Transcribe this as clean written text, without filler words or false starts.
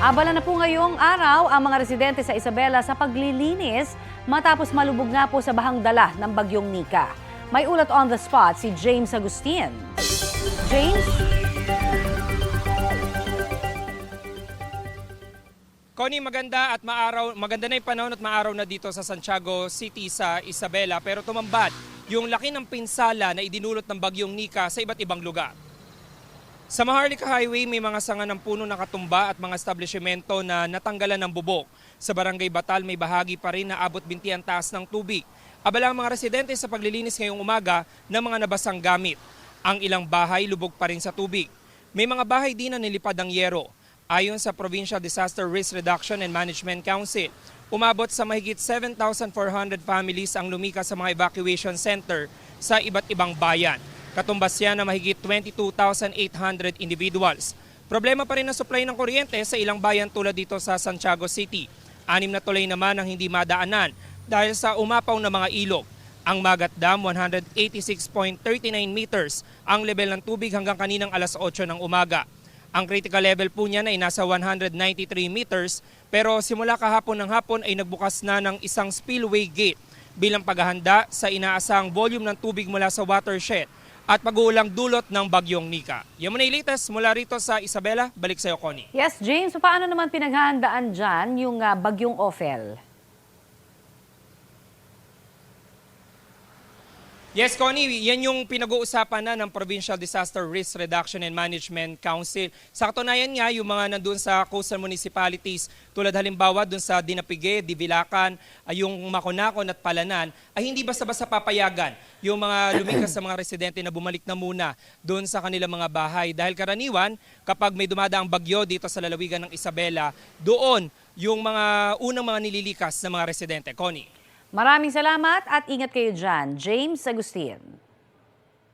Abala na po ngayong araw ang mga residente sa Isabela sa paglilinis matapos malubog nga po sa bahang dala ng bagyong Nika. May ulat on the spot si James Agustin. James? Connie, maganda na yung panahon at maaraw na dito sa Santiago City sa Isabela, pero tumambad yung laki ng pinsala na idinulot ng bagyong Nika sa iba't ibang lugar. Sa Maharlika Highway, may mga sanga ng puno na katumba at mga establishmento na natanggalan ng bubok. Sa Barangay Batal, may bahagi pa rin na abot binti ang taas ng tubig. Abala ang mga residente sa paglilinis ngayong umaga ng mga nabasang gamit. Ang ilang bahay lubog pa rin sa tubig. May mga bahay din na nilipad ng yero. Ayon sa Provincial Disaster Risk Reduction and Management Council, umabot sa mahigit 7,400 families ang lumikas sa mga evacuation center sa iba't ibang bayan. Katumbas yan na mahigit 22,800 individuals. Problema pa rin ang supply ng kuryente sa ilang bayan tulad dito sa Santiago City. 6 na tulay naman ang hindi madaanan dahil sa umapaw na mga ilog. Ang Magat Dam, 186.39 meters ang level ng tubig hanggang kaninang alas 8 ng umaga. Ang critical level po niya ay nasa 193 meters pero simula kahapon ng hapon ay nagbukas na ng isang spillway gate bilang paghahanda sa inaasahang volume ng tubig mula sa watershed at pag-uulang dulot ng bagyong Nika. Yan muna yung latest mula rito sa Isabela. Balik sa'yo, Connie. Yes, James. So paano naman pinaghahandaan dyan yung bagyong Ophel? Yes, Connie, yan yung pinag-uusapan na ng Provincial Disaster Risk Reduction and Management Council. Sa katunayan nga, yung mga nandun sa coastal municipalities, tulad halimbawa dun sa Dinapigue, Divilacan, yung Maconacon at Palanan, ay hindi basta-basta papayagan yung mga lumikas sa mga residente na bumalik na muna dun sa kanilang mga bahay. Dahil karaniwan, kapag may dumadaang bagyo dito sa lalawigan ng Isabela, doon yung mga unang mga nililikas na mga residente. Connie. Maraming salamat at ingat kayo dyan, James Agustin.